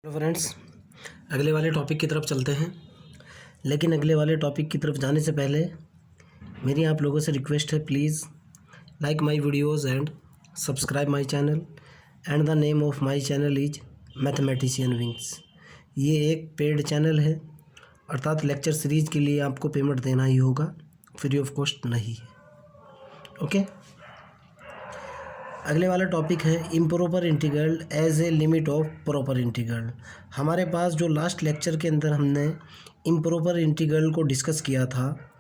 Hello friends, अगले वाले topic की तरफ चलते हैं। लेकिन अगले वाले टॉपिक की तरफ जाने से पहले मेरी आप लोगों से रिक्वेस्ट है, please like my videos and subscribe my channel and the name of my channel is mathematician wings. ये एक पेड चैनल है, अर्थात लेक्चर सीरीज़ के लिए आपको पेमेंट देना ही होगा, फ्री ऑफ कॉस्ट नहीं है। ओके, अगले वाला टॉपिक है improper integral as a limit of proper integral. हमारे पास जो लास्ट लेक्चर के अंदर हमने इम्प्रॉपर इंटीग्रल को डिस्कस किया था,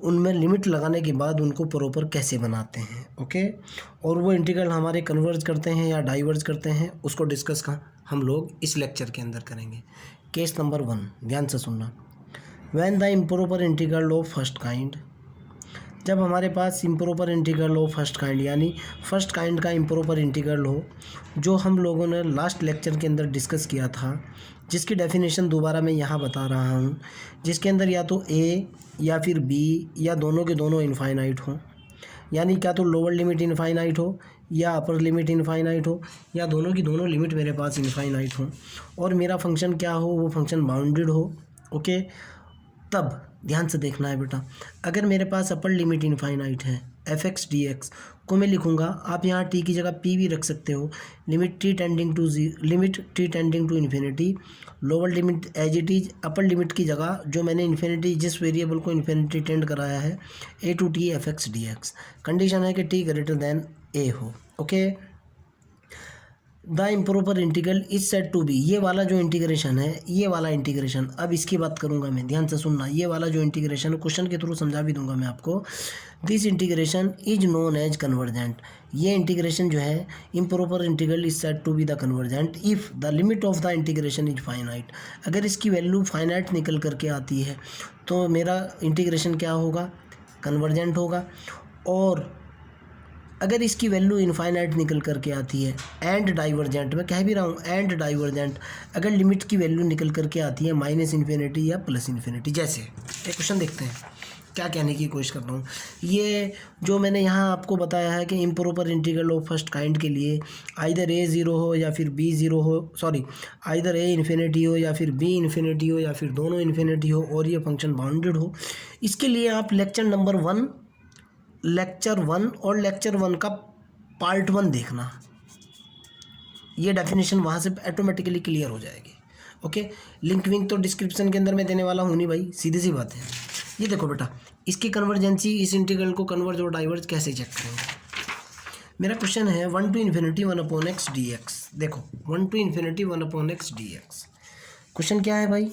उनमें लिमिट लगाने के बाद उनको प्रॉपर कैसे बनाते हैं। ओके, और वो इंटीग्रल हमारे कन्वर्ज करते हैं या डाइवर्ज करते हैं, उसको डिस्कस का हम लोग इस लेक्चर के अंदर करेंगे। केस नंबर 1 ध्यान से सुनना। When the improper integral of first kind, जब हमारे पास इम्प्रॉपर इंटीग्रल हो फर्स्ट काइंड, यानी फर्स्ट काइंड का इम्प्रॉपर इंटीग्रल हो, जो हम लोगों ने लास्ट लेक्चर के अंदर डिस्कस किया था, जिसकी डेफिनेशन दोबारा मैं यहाँ बता रहा हूँ, जिसके अंदर या तो ए या फिर बी या दोनों के दोनों इनफाइनाइट हो, यानी क्या तो लोअर लिमिट इनफाइनाइट हो या अपर लिमिट इनफाइनाइट हो, या दोनों की दोनों लिमिट मेरे पास इनफाइनाइट हो, और मेरा फंक्शन क्या हो, वो फंक्शन बाउंडेड हो। ओके, तब ध्यान से देखना है बेटा, अगर मेरे पास अपर लिमिट इनफाइनाइट है एफ एक्स डी एक्स को मैं लिखूंगा, आप यहाँ टी की जगह पी भी रख सकते हो, limit t tending to infinity, lower limit as it is, upper limit की जगह जो मैंने इन्फिनिटी, जिस वेरिएबल को इन्फिनिटी टेंड कराया है, a to t f x d x. Condition है कि टी ग्रेटर देन ए हो। Okay, the improper integral is said to be, ये वाला जो इंटीग्रेशन है, ये वाला इंटीग्रेशन, अब इसकी बात करूंगा मैं, ध्यान से सुनना। ये वाला जो इंटीग्रेशन है, क्वेश्चन के थ्रू समझा भी दूंगा मैं आपको। This integration is known as convergent, ये इंटीग्रेशन जो है improper integral is said to be the convergent if the limit of the integration is finite. अगर इसकी वैल्यू फाइनाइट निकल करके आती है तो मेरा इंटीग्रेशन क्या होगा, कन्वर्जेंट होगा। और अगर इसकी वैल्यू इनफाइनाइट निकल करके आती है एंड डाइवर्जेंट, मैं कह भी रहा हूँ एंड डाइवर्जेंट, अगर लिमिट की वैल्यू निकल करके आती है माइनस इन्फिनिटी या प्लस इन्फिनिटी। जैसे एक क्वेश्चन देखते हैं, क्या कहने की कोशिश कर रहा हूँ। ये जो मैंने यहाँ आपको बताया है कि improper integral of first kind के लिए आइदर ए ज़ीरो हो या फिर बी ज़ीरो हो, सॉरी आइदर ए इन्फिनिटी हो या फिर बी इन्फिनिटी हो या फिर दोनों इन्फिनिटी हो, और ये फंक्शन बाउंडेड हो, इसके लिए आप लेक्चर 1 और लेक्चर 1 का पार्ट 1 देखना, ये डेफिनेशन वहाँ से ऑटोमेटिकली क्लियर हो जाएगी। ओके, लिंक विंक तो डिस्क्रिप्शन के अंदर मैं देने वाला हूँ नहीं भाई, सीधी सी बात है। ये देखो बेटा, इसकी कन्वर्जेंसी, इस इंटीग्रल को कन्वर्ज और डाइवर्ज कैसे चेक करेंगे। मेरा क्वेश्चन है 1 to infinity 1/x dx। देखो 1 to infinity 1/x dx, question क्या है भाई,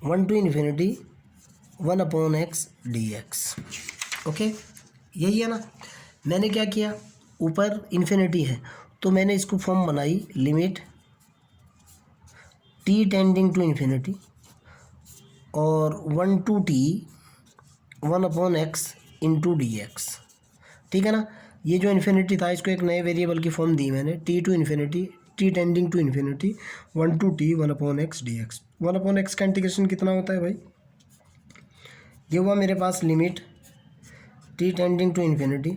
1 to infinity 1/x dx। Okay, यही है ना। मैंने क्या किया, ऊपर इन्फिनिटी है तो मैंने इसको फॉर्म बनाई, limit t tending to infinity और 1 to t 1/x into d x. ठीक है ना। ये जो इन्फिनिटी था, इसको एक नए वेरिएबल की फॉर्म दी मैंने, t to infinity, t tending to infinity 1 to t 1/x dx। 1/x का इंटीग्रेशन कितना होता है भाई, ये हुआ मेरे पास limit t tending to infinity,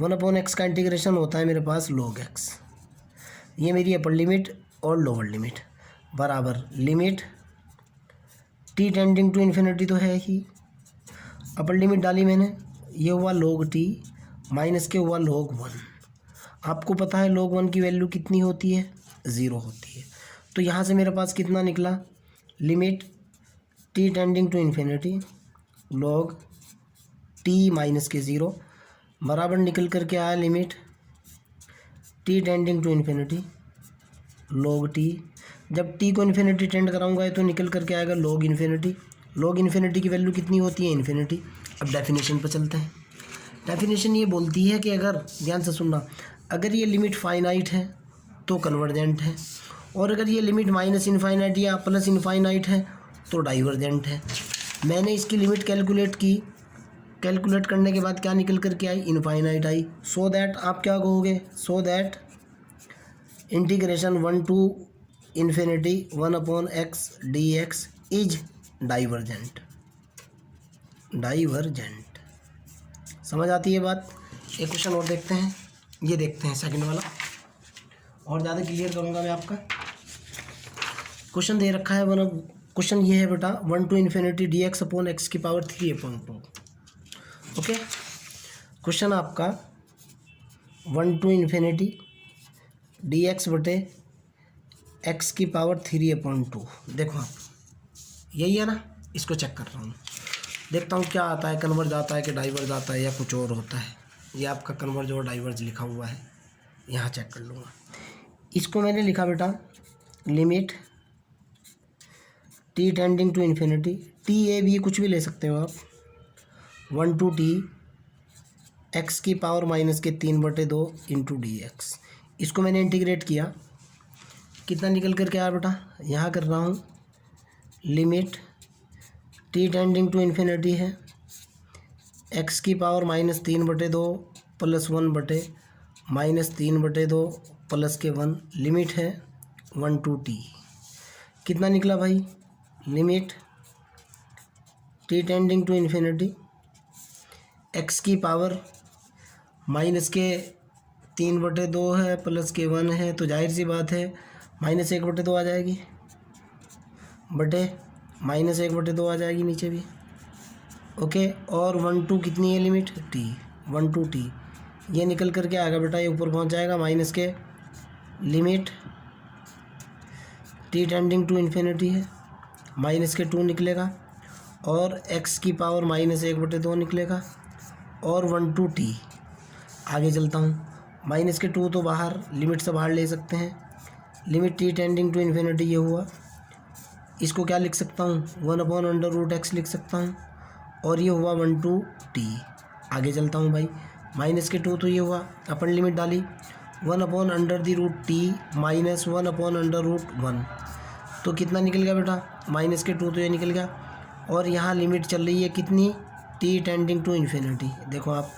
1/x का इंटीग्रेशन होता है मेरे पास log x। ये मेरी अपर लिमिट और लोअर लिमिट बराबर limit t tending to infinity तो है ही, अपर लिमिट डाली मैंने, ये हुआ log t माइनस के हुआ log 1। आपको पता है log 1 की वैल्यू कितनी होती है, 0 होती है। तो यहाँ से मेरे पास कितना निकला, limit t tending to infinity log t minus के 0 बराबर निकल करके आया limit t tending to infinity log t। जब t को इन्फिनिटी टेंड कराऊंगा तो निकल करके आएगा log इन्फिनिटी। log इन्फिनिटी की वैल्यू कितनी होती है, इन्फिनिटी। अब डेफिनेशन पर चलते हैं। डेफिनेशन ये बोलती है कि अगर, ध्यान से सुनना, अगर ये लिमिट फाइनाइट है तो कन्वर्जेंट है, और अगर ये लिमिट माइनस इनफाइनाइट या प्लस इनफाइनाइट है तो डाइवर्जेंट है। मैंने इसकी लिमिट कैलकुलेट की, कैलकुलेट करने के बाद क्या निकल कर के आई, इनफाइनाइट आई। सो दैट आप क्या कहोगे, so that integration 1 to infinity 1/x dx is divergent. Divergent समझ आती है बात। एक क्वेश्चन और देखते हैं, ये देखते हैं सेकंड वाला, और ज़्यादा क्लियर करूँगा मैं आपका। क्वेश्चन दे रखा है क्वेश्चन ये है बेटा 1 to infinity D x upon x की पावर 3/2। ओके, क्वेश्चन आपका 1 to इन्फिनिटी डी एक्स बटे एक्स की पावर 3/2। देखो आप, यही है ना, इसको चेक कर रहा हूँ, देखता हूँ क्या आता है, कन्वर्ज आता है कि डाइवर्ज आता है या कुछ और होता है। ये आपका कन्वर्ज और डाइवर्ज लिखा हुआ है, यहाँ चेक कर लूँगा। इसको मैंने लिखा बेटा limit t tending to infinity, t a b कुछ भी ले सकते हो आप, 1 to टी एक्स की पावर -3/2 इंटू डी एक्स। इसको मैंने इंटीग्रेट किया, कितना निकल कर के आया बेटा, यहाँ कर रहा हूँ limit t tending to infinity है, एक्स की पावर -3/2 प्लस 1/-3/2 प्लस के 1, लिमिट है 1 to टी। कितना निकला भाई, limit t tending to infinity x की पावर -3/2 है प्लस के 1 है, तो जाहिर सी बात है -1/2 आ जाएगी, बटे -1/2 आ जाएगी नीचे भी। ओके, और 1 to कितनी है लिमिट टी, 1 to टी, ये निकल करके आएगा बेटा, ये ऊपर पहुंच जाएगा माइनस के limit t tending to infinity है, -2 निकलेगा, और एक्स की पावर -1/2 निकलेगा, और 1 to टी। आगे चलता हूँ, -2 तो बाहर, लिमिट से बाहर ले सकते हैं, limit t tending to infinity ये हुआ, इसको क्या लिख सकता हूँ 1/√x लिख सकता हूँ, और ये हुआ 1 to टी। आगे चलता हूँ भाई, -2 तो ये हुआ, अपन लिमिट डाली 1/√t माइनस 1/√1, तो कितना निकल गया बेटा, -2 तो ये निकल गया, और यहाँ लिमिट चल रही है कितनी, टी टेंडिंग टू इन्फिनिटी। देखो आप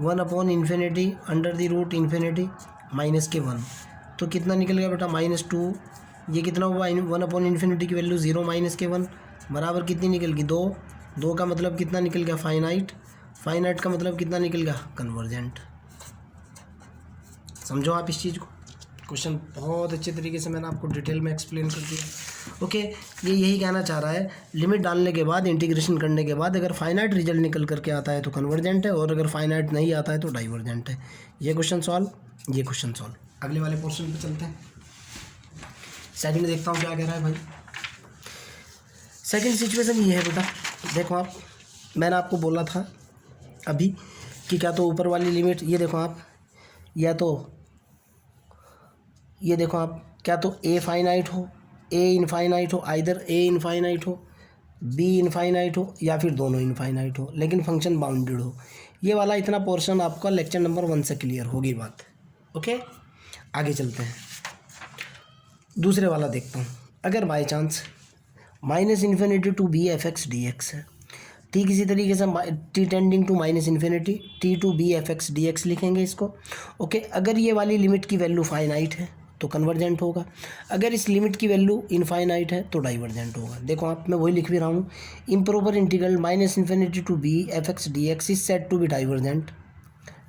1/∞√∞ माइनस के 1, तो कितना निकल गया बेटा -2, ये कितना हुआ 1/∞ की वैल्यू 0 माइनस के 1 बराबर कितनी निकल गई 2, 2 का मतलब कितना निकल गया फाइनाइट, फाइनाइट का मतलब कितना निकल गया कन्वर्जेंट। समझो आप इस चीज़ को, क्वेश्चन बहुत अच्छे तरीके से मैंने आपको डिटेल में एक्सप्लेन कर दिया। ओके, ये यही कहना चाह रहा है, लिमिट डालने के बाद, इंटीग्रेशन करने के बाद अगर फाइनाइट रिजल्ट निकल करके आता है तो कन्वर्जेंट है, और अगर फाइनाइट नहीं आता है तो डाइवर्जेंट है। ये क्वेश्चन सॉल्व, ये क्वेश्चन सॉल्व। अगले वाले पोर्शन पे चलते हैं। सेकंड देखता हूँ क्या कह रहा है भाई। सेकंड सिचुएशन ये है बेटा, देखो आप, मैंने आपको बोला था अभी कि क्या तो ऊपर वाली लिमिट, ये देखो आप, या तो ये देखो आप, क्या तो ए फाइनाइट हो, ए इनफाइनाइट हो, आइदर ए इनफाइनाइट हो, बी इनफाइनाइट हो, या फिर दोनों इनफाइनाइट हो, लेकिन फंक्शन बाउंडेड हो। ये वाला इतना पोर्शन आपका लेक्चर नंबर 1 से क्लियर होगी बात। ओके, आगे चलते हैं, दूसरे वाला देखता हूँ। अगर by chance -∞ to b f x d x है, ठीक इसी तरीके से t tending to -∞ t to b f x d x लिखेंगे इसको। ओके, अगर ये वाली लिमिट की वैल्यू फाइनाइट है तो कन्वर्जेंट होगा, अगर इस लिमिट की वैल्यू इनफाइनाइट है तो डाइवर्जेंट होगा। देखो आप, मैं वही लिख भी रहा हूँ, improper integral -∞ to b f x d x is said to be divergent.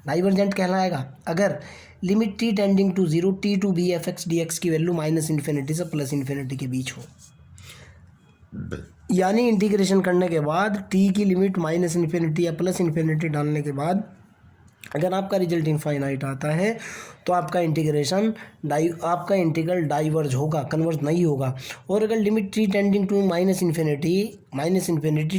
Divergent कहलाएगा अगर limit t tending to 0 t to b f x d x की वैल्यू -∞ से +∞ के बीच हो, यानी इंटीग्रेशन करने के बाद टी की लिमिट -∞ या +∞ डालने के बाद अगर आपका रिजल्ट इनफाइनाइट आता है तो आपका इंटीग्रल डाइवर्ज होगा, कन्वर्ज नहीं होगा। और अगर limit t tending to -∞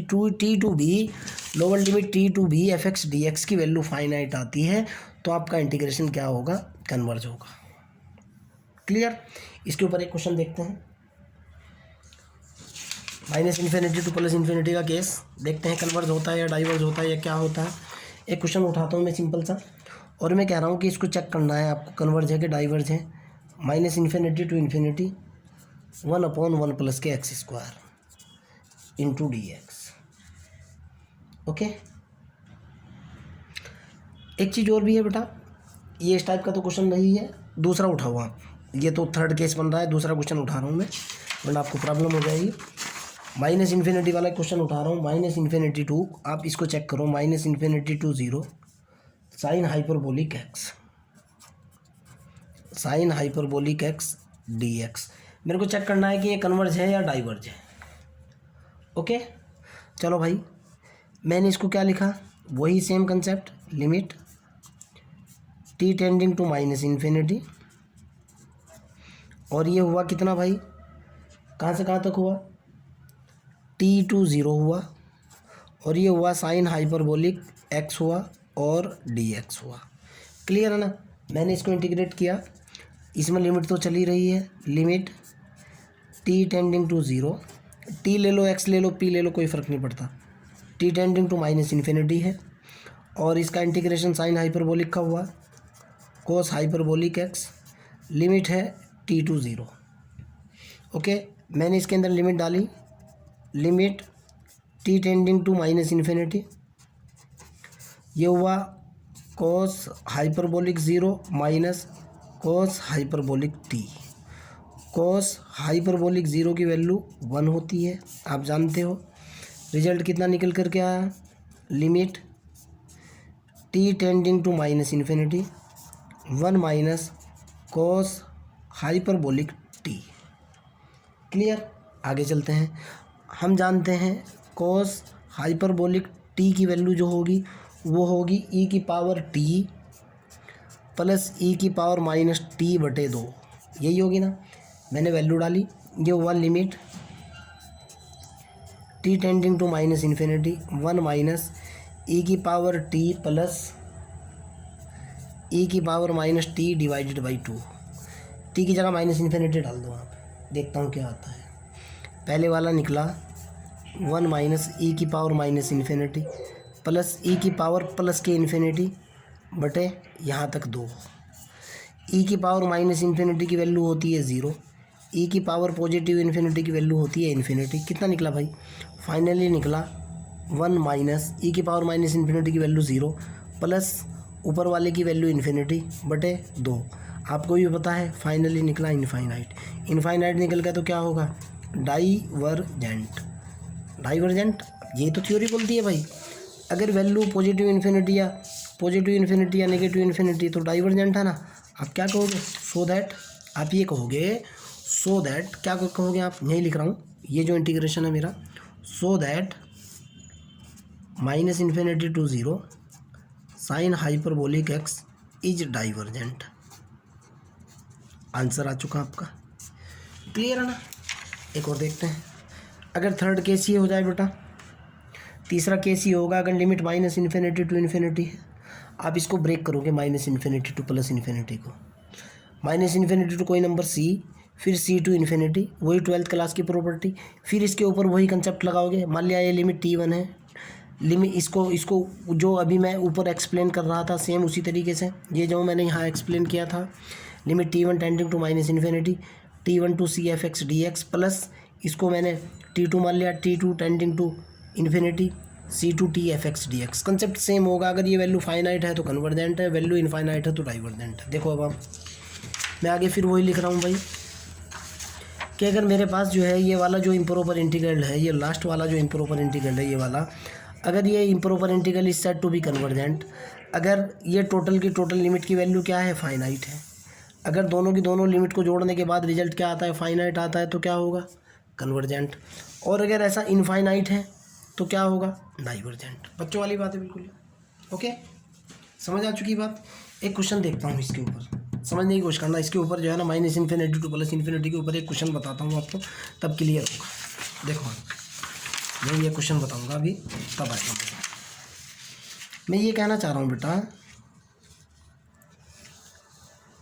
to t to b, lower limit t to b f x d x की वैल्यू फाइनाइट आती है तो आपका इंटीग्रेशन क्या होगा, कन्वर्ज होगा। क्लियर। इसके ऊपर एक क्वेश्चन देखते हैं, -∞ टू +∞ का केस देखते हैं, कन्वर्ज होता है या डाइवर्ज होता है या क्या होता है। एक क्वेश्चन उठाता हूँ मैं सिंपल सा, और मैं कह रहा हूँ कि इसको चेक करना है आपको, कन्वर्ज है कि डाइवर्ज है। -∞ टू इन्फिनिटी 1/1 प्लस के x square into d x. Okay, एक चीज़ और भी है बेटा, ये इस टाइप का तो क्वेश्चन नहीं है, दूसरा उठाओ आप, ये तो थर्ड केस बन रहा है, दूसरा क्वेश्चन उठा रहा हूँ मैं, वरना आपको प्रॉब्लम हो जाएगी। -∞ वाला क्वेश्चन उठा रहा हूँ, -∞ टू, आप इसको चेक करो, -∞ to 0 sine hyperbolic x d x. मेरे को चेक करना है कि ये कन्वर्ज है या डाइवर्ज है। ओके, चलो भाई, मैंने इसको क्या लिखा, वही same concept, limit t tending to minus infinity, और ये हुआ कितना भाई, कहाँ से कहाँ तक हुआ, t टू 0 हुआ, और ये हुआ साइन हाइपरबोलिक x हुआ और dx हुआ। क्लियर है ना। मैंने इसको इंटीग्रेट किया, इसमें लिमिट तो चली रही है, limit t tending to 0, t ले लो, x ले लो, p ले लो, कोई फ़र्क नहीं पड़ता, t tending to minus infinity है, और इसका इंटीग्रेशन साइन हाइपरबोलिक का हुआ, कोस हाइपरबोलिक x, लिमिट है t टू 0। ओके, मैंने इसके अंदर लिमिट डाली, limit t tending to minus infinity, ये हुआ cos hyperbolic 0 minus cos hyperbolic t। Cos hyperbolic 0 की वैल्यू 1 होती है, आप जानते हो। रिजल्ट कितना निकल कर के आया, limit t tending to minus infinity 1 minus cos hyperbolic t। Clear, आगे चलते हैं। हम जानते हैं कोस हाइपरबोलिक t की वैल्यू जो होगी वो होगी e की पावर t प्लस e की पावर माइनस t बटे 2, यही होगी ना। मैंने वैल्यू डाली, ये हुआ limit t tending to minus infinity 1 minus e की पावर t प्लस e की power minus t divided by 2। t की जगह माइनस इन्फिनिटी डाल दो आप, देखता हूँ क्या आता है। पहले वाला निकला 1 माइनस e की power minus infinity plus e की पावर प्लस के इन्फिनिटी बटे यहाँ तक 2। e की पावर माइनस इन्फिनिटी की वैल्यू होती है 0, e की पावर पॉजिटिव इन्फिनिटी की वैल्यू होती है इन्फिनिटी। कितना निकला भाई, फाइनली निकला 1 माइनस e की पावर माइनस इन्फिनिटी की वैल्यू 0 प्लस ऊपर वाले की वैल्यू इन्फिनिटी बटे 2। आपको भी पता है फाइनली निकला इनफाइनाइट। इनफाइनाइट निकल गया तो क्या होगा, डाइवर्जेंट। डाइवर्जेंट ये तो थ्योरी बोलती है भाई, अगर वैल्यू पॉजिटिव इन्फिनिटी या नेगेटिव इन्फिनिटी तो डाइवर्जेंट है ना। आप क्या कहोगे, सो दैट, आप ये कहोगे सो दैट, क्या कहोगे आप, यही लिख रहा हूँ, ये जो इंटीग्रेशन है मेरा, so that minus infinity to 0 sine hyperbolic x is divergent. Answer आ चुका आपका। क्लियर है ना। एक और देखते हैं, अगर थर्ड केस ये हो जाए बेटा, तीसरा केस ये होगा अगर limit minus infinity to infinity है, आप इसको ब्रेक करोगे minus infinity to plus infinity को, माइनस इन्फिनिटी टू कोई नंबर c, फिर c टू इन्फिनिटी, वही 12th क्लास की प्रॉपर्टी, फिर इसके ऊपर वही कंसेप्ट लगाओगे। मान लिया ये लिमिट t1 है, लिमिट इसको जो अभी मैं ऊपर एक्सप्लेन कर रहा था सेम उसी तरीके से, ये जो मैंने यहाँ एक्सप्लेन किया था, limit t1 tending to minus infinity t1 to c f x d x plus इसको मैंने t2 मान लिया, t2 tending to infinity c2 t f x d x. Concept same होगा, अगर ये वैल्यू फाइनाइट है तो कन्वर्जेंट है, वैल्यू इनफाइनाइट है तो डाइवर्जेंट है। देखो अब मैं आगे फिर वही लिख रहा हूँ भाई, कि अगर मेरे पास जो है ये वाला जो इम्प्रॉपर इंटीग्रल है, ये लास्ट वाला जो इम्प्रॉपर इंटीग्रल है ये वाला, अगर ये improper integral is said to be convergent, अगर ये टोटल की टोटल लिमिट की वैल्यू क्या है, फाइनाइट है, अगर दोनों की दोनों लिमिट को जोड़ने के बाद रिजल्ट क्या आता है, फाइनाइट आता है, तो क्या होगा, कन्वर्जेंट। और अगर ऐसा इनफाइनाइट है तो क्या होगा, डाइवर्जेंट। बच्चों वाली बात है बिल्कुल। ओके, समझ आ चुकी बात। एक क्वेश्चन देखता हूँ इसके ऊपर, समझने की कोशिश करना। इसके ऊपर जो है ना minus infinity to plus infinity के ऊपर एक क्वेश्चन बताता हूँ आपको, तब क्लियर होगा। देखो मैं ये क्वेश्चन बताऊँगा अभी, तब आएगा। मैं ये कहना चाह रहा हूँ बेटा,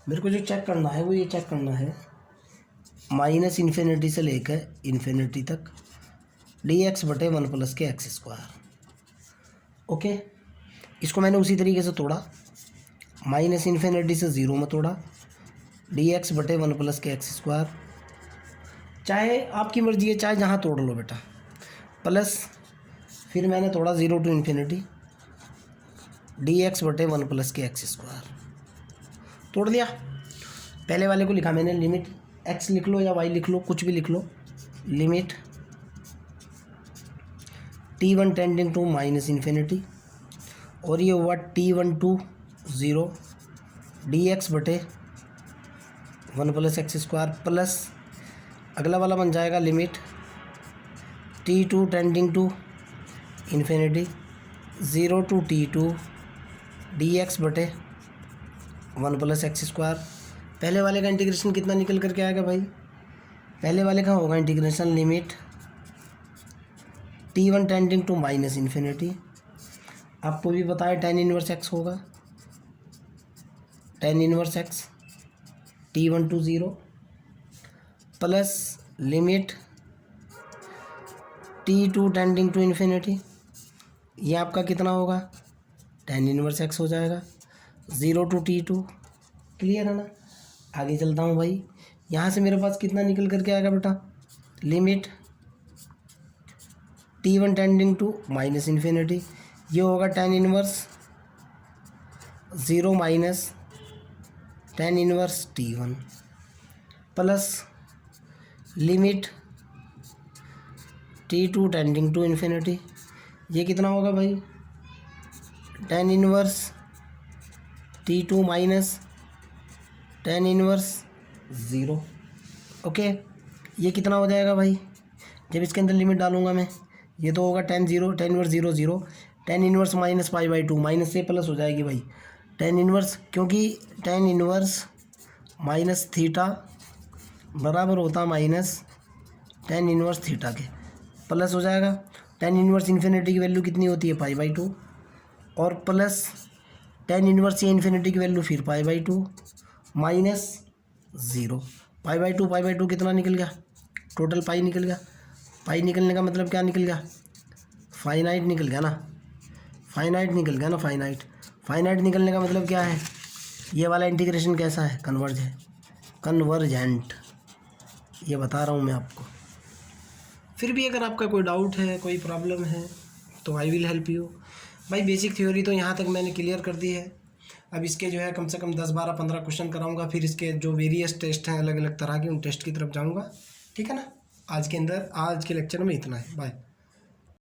मेरे को जो चेक करना है वो ये चेक करना है माइनस इन्फिनिटी से लेकर इन्फिनिटी तक डी एक्स बटे 1 प्लस के एक्स स्क्वायर। ओके, इसको मैंने उसी तरीके से तोड़ा, माइनस इन्फिनिटी से 0 में तोड़ा, डी एक्स बटे 1 प्लस के एक्स स्क्वायर, चाहे आपकी मर्जी है चाहे जहाँ तोड़ लो बेटा, प्लस फिर मैंने तोड़ा 0 टू इन्फिनिटी डी एक्स बटे 1 प्लस के एक्स स्क्वायर, तोड़ दिया। पहले वाले को लिखा मैंने, लिमिट x लिख लो या y लिख लो, कुछ भी लिख लो, limit t1 tending to minus infinity, और ये हुआ t1 टू 0 डी एक्स बटे 1 प्लस एक्स स्क्वायर, प्लस अगला वाला बन जाएगा limit T2 tending to infinity 0 to T2 dx बटे 1 + x²। पहले वाले का इंटीग्रेशन कितना निकल करके आएगा भाई? पहले वाले का होगा integration limit T1 tending to minus infinity. आपको भी पता है tan इनवर्स x होगा, tan inverse x T1 to 0 plus limit T2 tending to infinity. ये आपका कितना होगा? tan इनवर्स x हो जाएगा 0 to T2। क्लियर है ना? आगे चलता हूँ भाई। यहाँ से मेरे पास कितना निकल करके आएगा बेटा? Limit T1 tending to minus infinity. ये होगा tan inverse 0 minus tan inverse T1 plus limit T2 tending to infinity. ये कितना होगा भाई? tan inverse T2 minus tan inverse 0। Okay, ये कितना हो जाएगा भाई जब इसके अंदर लिमिट डालूंगा मैं? ये तो होगा tan inverse 0 0 tan inverse minus π/2 minus से प्लस हो जाएगी भाई tan इनवर्स, क्योंकि tan इनवर्स माइनस थीटा बराबर होता माइनस tan इनवर्स थीटा के, प्लस हो जाएगा tan इनवर्स इन्फिनिटी की वैल्यू कितनी होती है? π/2 और प्लस tan इनवर्स ये इन्फिनिटी की वैल्यू फिर π/2 माइनस 0। π/2 कितना निकल गया? टोटल पाई निकल गया। पाई निकलने का मतलब क्या निकल गया? फाइनाइट निकल गया ना, फाइनाइट निकल गया ना, फाइनाइट निकलने का मतलब क्या है? ये वाला इंटीग्रेशन कैसा है? कन्वर्जेंट। ये बता रहा हूँ मैं आपको। फिर भी अगर आपका कोई डाउट है, कोई प्रॉब्लम है तो आई विल हेल्प यू। भाई बेसिक थ्योरी तो यहाँ तक मैंने क्लियर कर दी है। अब इसके जो है कम से कम 10 12 15 क्वेश्चन कराऊंगा, फिर इसके जो वेरियस टेस्ट हैं अलग अलग तरह के, उन टेस्ट की तरफ जाऊंगा। ठीक है ना? आज के लेक्चर में इतना है। बाय।